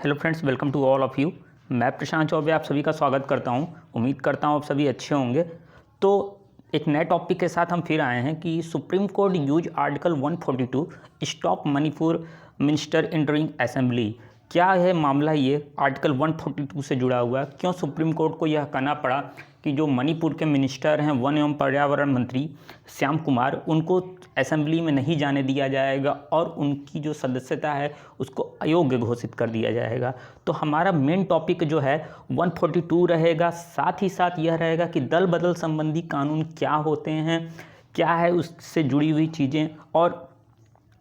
Hello friends, welcome to all of you. मैं प्रशांत चौबे आप सभी का स्वागत करता हूं। उम्मीद करता हूं आप सभी अच्छे होंगे। तो एक नए टॉपिक के साथ हम फिर आए हैं कि supreme court use article 142 stop Manipur minister entering assembly. क्या है मामला? ये आर्टिकल 142 से जुड़ा हुआ है। क्यों सुप्रीम कोर्ट को यह कहना पड़ा कि जो मणिपुर के मिनिस्टर हैं वन एवं पर्यावरण मंत्री श्याम कुमार, उनको असेंबली में नहीं जाने दिया जाएगा और उनकी जो सदस्यता है उसको अयोग्य घोषित कर दिया जाएगा। तो हमारा मेन टॉपिक जो है 142 रहेगा। साथ ही साथ यह रहेगा कि दल बदल संबंधी कानून क्या होते हैं, क्या है उससे जुड़ी हुई चीज़ें, और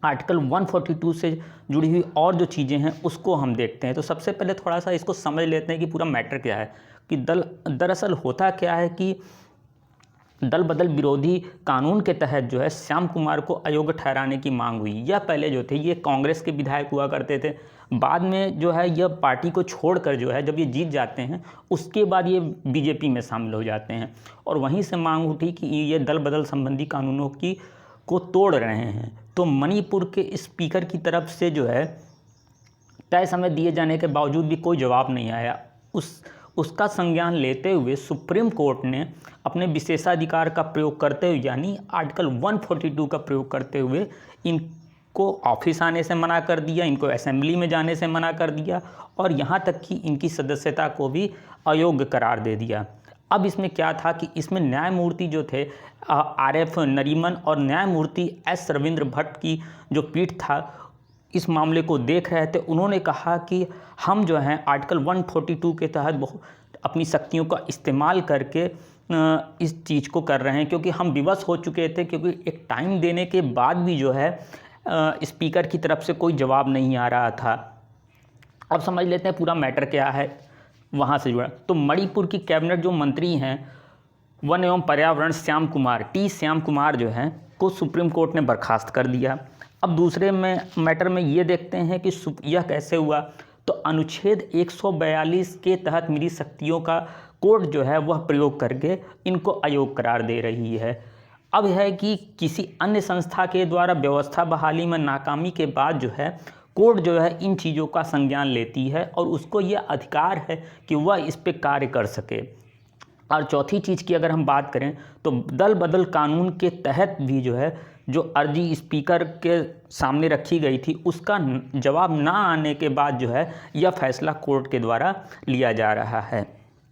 आर्टिकल 142 से जुड़ी हुई और जो चीज़ें हैं उसको हम देखते हैं। तो सबसे पहले थोड़ा सा इसको समझ लेते हैं कि पूरा मैटर क्या है, कि दरअसल होता क्या है कि दल बदल विरोधी कानून के तहत जो है श्याम कुमार को अयोग्य ठहराने की मांग हुई। यह पहले जो थे ये कांग्रेस के विधायक हुआ करते थे। बाद में जो है यह पार्टी को छोड़कर जो है जब ये जीत जाते हैं उसके बाद ये बीजेपी में शामिल हो जाते हैं और वहीं से मांग उठी कि ये दल बदल संबंधी कानूनों को तोड़ रहे हैं। तो मणिपुर के स्पीकर की तरफ से जो है तय समय दिए जाने के बावजूद भी कोई जवाब नहीं आया। उसका संज्ञान लेते हुए सुप्रीम कोर्ट ने अपने विशेषाधिकार का प्रयोग करते हुए यानी आर्टिकल 142 का प्रयोग करते हुए इनको ऑफिस आने से मना कर दिया, इनको असेंबली में जाने से मना कर दिया और यहाँ तक कि इनकी सदस्यता को भी अयोग्य करार दे दिया। अब इसमें क्या था कि इसमें न्यायमूर्ति जो थे RF नरीमन और न्यायमूर्ति S रविंद्र भट्ट की जो पीठ था इस मामले को देख रहे थे। उन्होंने कहा कि हम जो हैं आर्टिकल 142 के तहत अपनी शक्तियों का इस्तेमाल करके इस चीज़ को कर रहे हैं, क्योंकि हम विवश हो चुके थे, क्योंकि एक टाइम देने के बाद भी जो है स्पीकर की तरफ से कोई जवाब नहीं आ रहा था। अब समझ लेते हैं पूरा मैटर क्या है वहाँ से जुड़ा। तो मणिपुर की कैबिनेट जो मंत्री हैं वन एवं पर्यावरण श्याम कुमार जो हैं को सुप्रीम कोर्ट ने बर्खास्त कर दिया। अब दूसरे में मैटर में ये देखते हैं कि यह कैसे हुआ। तो अनुच्छेद 142 के तहत मिली शक्तियों का कोर्ट जो है वह प्रयोग करके इनको अयोग्य करार दे रही है। अब है कि किसी अन्य संस्था के द्वारा व्यवस्था बहाली में नाकामी के बाद जो है कोर्ट जो है इन चीज़ों का संज्ञान लेती है और उसको यह अधिकार है कि वह इस पर कार्य कर सके। और चौथी चीज़ की अगर हम बात करें तो दल बदल कानून के तहत भी जो है जो अर्जी स्पीकर के सामने रखी गई थी उसका जवाब ना आने के बाद जो है यह फैसला कोर्ट के द्वारा लिया जा रहा है।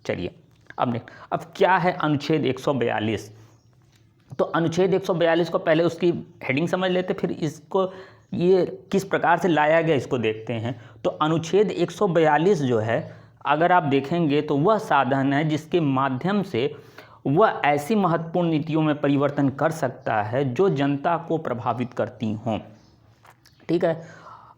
चलिए अब क्या है अनुच्छेद 142। तो अनुच्छेद 142 को पहले उसकी हेडिंग समझ लेते, फिर इसको ये किस प्रकार से लाया गया इसको देखते हैं। तो अनुच्छेद 142 जो है अगर आप देखेंगे तो वह साधन है जिसके माध्यम से वह ऐसी महत्वपूर्ण नीतियों में परिवर्तन कर सकता है जो जनता को प्रभावित करती हों। ठीक है।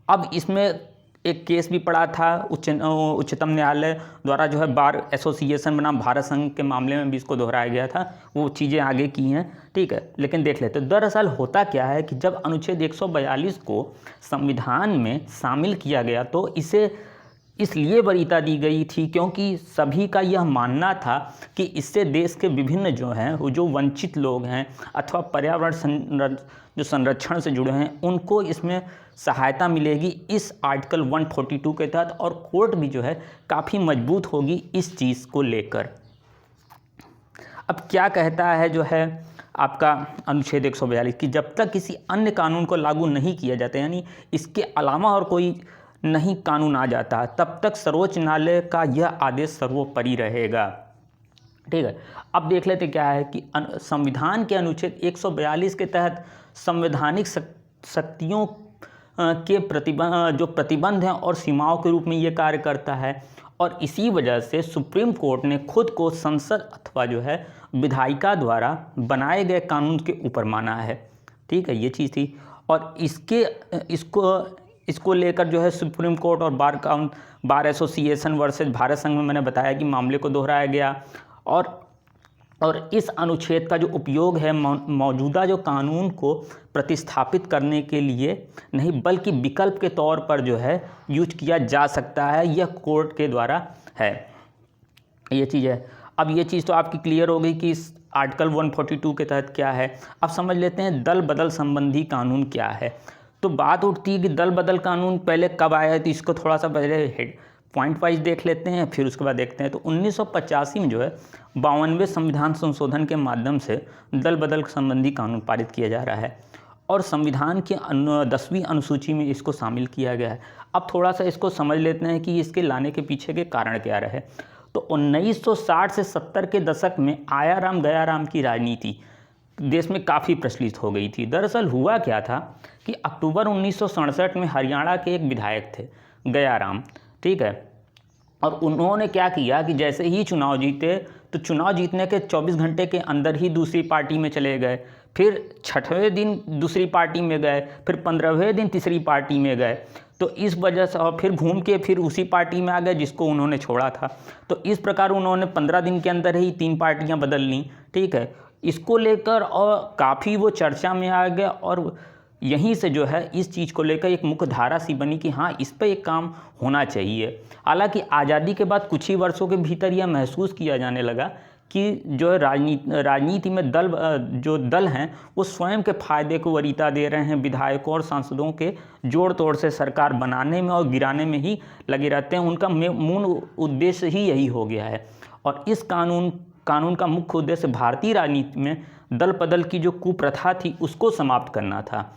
अब इसमें एक केस भी पड़ा था उच्चतम न्यायालय द्वारा जो है बार एसोसिएशन बनाम भारत संघ के मामले में भी इसको दोहराया गया था, वो चीज़ें आगे की हैं। ठीक है, लेकिन देख लेते। दरअसल होता क्या है कि जब अनुच्छेद 142 को संविधान में शामिल किया गया तो इसे इसलिए वरीयता दी गई थी क्योंकि सभी का यह मानना था कि इससे देश के विभिन्न जो हैं वो जो वंचित लोग हैं अथवा पर्यावरण जो संरक्षण से जुड़े हैं उनको इसमें सहायता मिलेगी इस आर्टिकल 142 के तहत, और कोर्ट भी जो है काफ़ी मजबूत होगी इस चीज़ को लेकर। अब क्या कहता है जो है आपका अनुच्छेद 142 कि जब तक किसी अन्य कानून को लागू नहीं किया जाता, यानी इसके अलावा और कोई नहीं कानून आ जाता, तब तक सर्वोच्च न्यायालय का यह आदेश सर्वोपरि रहेगा। ठीक है। अब देख लेते क्या है कि संविधान के अनुच्छेद 142 के तहत संवैधानिक शक्तियों के प्रतिबंध हैं और सीमाओं के रूप में ये कार्य करता है, और इसी वजह से सुप्रीम कोर्ट ने खुद को संसद अथवा जो है विधायिका द्वारा बनाए गए कानून के ऊपर माना है। ठीक है, ये चीज़ थी। और इसको लेकर जो है सुप्रीम कोर्ट और बार एसोसिएशन वर्सेस भारत संघ में मैंने बताया कि मामले को दोहराया गया, और इस अनुच्छेद का जो उपयोग है मौजूदा जो कानून को प्रतिस्थापित करने के लिए नहीं बल्कि विकल्प के तौर पर जो है यूज किया जा सकता है, यह कोर्ट के द्वारा है। ये चीज़ है। अब ये चीज़ तो आपकी क्लियर हो गई कि इस आर्टिकल 142 के तहत क्या है। अब समझ लेते हैं दल बदल संबंधी कानून क्या है। तो बात उठती है कि दल बदल कानून पहले कब आया है, तो इसको थोड़ा सा पहले हेड पॉइंट वाइज देख लेते हैं, फिर उसके बाद देखते हैं। तो 1985 में जो है 52वें संविधान संशोधन के माध्यम से दल बदल संबंधी कानून पारित किया जा रहा है और संविधान की 10वीं अनुसूची में इसको शामिल किया गया है। अब थोड़ा सा इसको समझ लेते हैं कि इसके लाने के पीछे के कारण क्या रहे। तो 1960 से 70 के दशक में आया राम गया राम की राजनीति देश में काफ़ी प्रचलित हो गई थी। दरअसल हुआ क्या था कि अक्टूबर 1967 में हरियाणा के एक विधायक थे गया राम, ठीक है, और उन्होंने क्या किया कि जैसे ही चुनाव जीते तो चुनाव जीतने के 24 घंटे के अंदर ही दूसरी पार्टी में चले गए, फिर 6वें दिन दूसरी पार्टी में गए, फिर 15वें दिन तीसरी पार्टी में गए। तो इस वजह से और फिर घूम के फिर उसी पार्टी में आ गए जिसको उन्होंने छोड़ा था। तो इस प्रकार उन्होंने 15 दिन के अंदर ही 3 पार्टियां बदल लीं, ठीक है। इसको लेकर और काफ़ी वो चर्चा में आ गया और यहीं से जो है इस चीज़ को लेकर एक मुख्य धारा सी बनी कि हाँ, इस पे एक काम होना चाहिए। हालांकि आज़ादी के बाद कुछ ही वर्षों के भीतर यह महसूस किया जाने लगा कि जो है राजनीति में जो दल हैं वो स्वयं के फायदे को वरीयता दे रहे हैं, विधायकों और सांसदों के जोड़ तोड़ से सरकार बनाने में और गिराने में ही लगे रहते हैं। उनका मूल उद्देश्य ही यही हो गया है और इस कानून का मुख्य उद्देश्य भारतीय राजनीति में दल बदल की जो कुप्रथा थी उसको समाप्त करना था।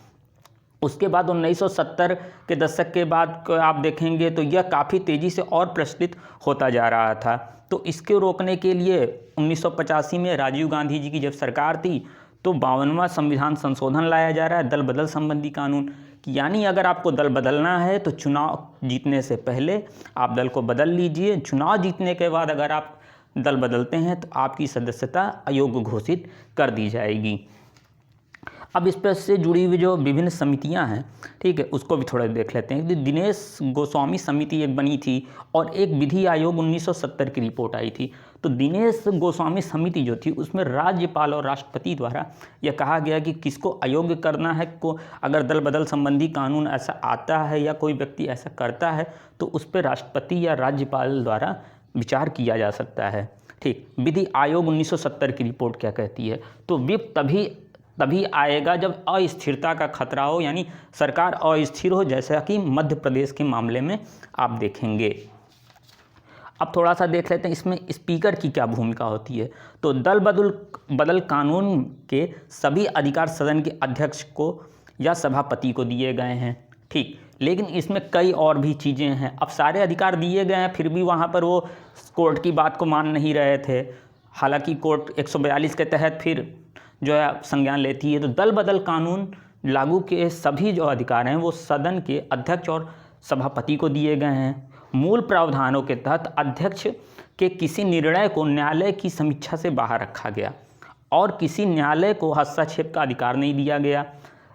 उसके बाद 1970 के दशक के बाद आप देखेंगे तो यह काफ़ी तेज़ी से और प्रचलित होता जा रहा था। तो इसके रोकने के लिए 1985 में राजीव गांधी जी की जब सरकार थी तो 52वां संविधान संशोधन लाया जा रहा है, दल बदल संबंधी कानून। यानी अगर आपको दल बदलना है तो चुनाव जीतने से पहले आप दल को बदल लीजिए, चुनाव जीतने के बाद अगर आप दल बदलते हैं तो आपकी सदस्यता अयोग्य घोषित कर दी जाएगी। अब इस पर से जुड़ी हुई जो विभिन्न समितियां हैं, ठीक है, उसको भी थोड़ा देख लेते हैं। दिनेश गोस्वामी समिति एक बनी थी और एक विधि आयोग 1970 की रिपोर्ट आई थी। तो दिनेश गोस्वामी समिति जो थी उसमें राज्यपाल और राष्ट्रपति द्वारा यह कहा गया कि किसको अयोग्य करना है, को अगर दल बदल संबंधी कानून ऐसा आता है या कोई व्यक्ति ऐसा करता है तो उस पर राष्ट्रपति या राज्यपाल द्वारा विचार किया जा सकता है। ठीक, विधि आयोग 1970 की रिपोर्ट क्या कहती है, तो विप तभी आएगा जब अस्थिरता का खतरा हो, यानी सरकार अस्थिर हो, जैसा कि मध्य प्रदेश के मामले में आप देखेंगे। अब थोड़ा सा देख लेते हैं इसमें स्पीकर की क्या भूमिका होती है। तो दल बदल कानून के सभी अधिकार सदन के अध्यक्ष को या सभापति को दिए गए हैं, ठीक, लेकिन इसमें कई और भी चीज़ें हैं। अब सारे अधिकार दिए गए हैं फिर भी वहाँ पर वो कोर्ट की बात को मान नहीं रहे थे। हालांकि कोर्ट 142 के तहत फिर जो है संज्ञान लेती है। तो दल बदल कानून लागू के सभी जो अधिकार हैं वो सदन के अध्यक्ष और सभापति को दिए गए हैं। मूल प्रावधानों के तहत अध्यक्ष के किसी निर्णय को न्यायालय की समीक्षा से बाहर रखा गया और किसी न्यायालय को हस्तक्षेप का अधिकार नहीं दिया गया।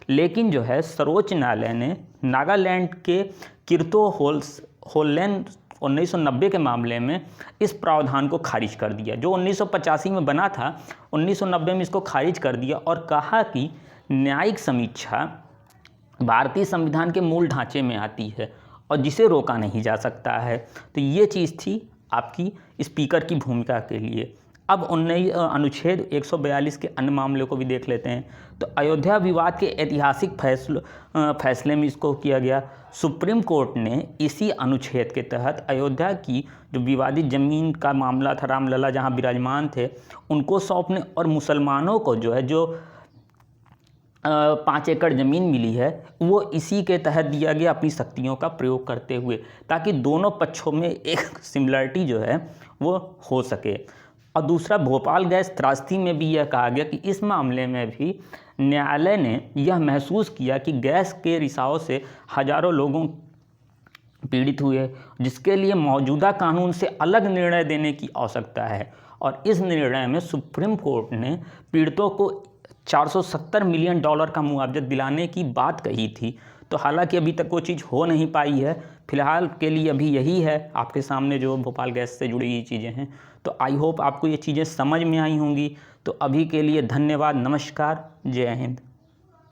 लेकिन जो है सर्वोच्च न्यायालय ने नागालैंड के किर्तो होल्लेन 1990 के मामले में इस प्रावधान को खारिज कर दिया। जो 1985 में बना था 1990 में इसको खारिज कर दिया और कहा कि न्यायिक समीक्षा भारतीय संविधान के मूल ढांचे में आती है और जिसे रोका नहीं जा सकता है। तो ये चीज़ थी आपकी स्पीकर की भूमिका के लिए। अब अनुच्छेद 142 के अन्य मामले को भी देख लेते हैं। तो अयोध्या विवाद के ऐतिहासिक फैसले में इसको किया गया। सुप्रीम कोर्ट ने इसी अनुच्छेद के तहत अयोध्या की जो विवादित ज़मीन का मामला था, रामलला जहां विराजमान थे उनको सौंपने और मुसलमानों को जो है जो 5 एकड़ ज़मीन मिली है वो इसी के तहत दिया गया अपनी शक्तियों का प्रयोग करते हुए, ताकि दोनों पक्षों में एक सिमिलरिटी जो है वो हो सके। और दूसरा, भोपाल गैस त्रासदी में भी यह कहा गया कि इस मामले में भी न्यायालय ने यह महसूस किया कि गैस के रिसाव से हजारों लोगों पीड़ित हुए, जिसके लिए मौजूदा कानून से अलग निर्णय देने की आवश्यकता है। और इस निर्णय में सुप्रीम कोर्ट ने पीड़ितों को $470 मिलियन का मुआवजा दिलाने की बात कही थी। तो हालांकि अभी तक वो चीज़ हो नहीं पाई है, फिलहाल के लिए अभी यही है आपके सामने जो भोपाल गैस से जुड़ी हुई चीज़ें हैं। तो आई होप आपको ये चीज़ें समझ में आई होंगी। तो अभी के लिए धन्यवाद, नमस्कार, जय हिंद।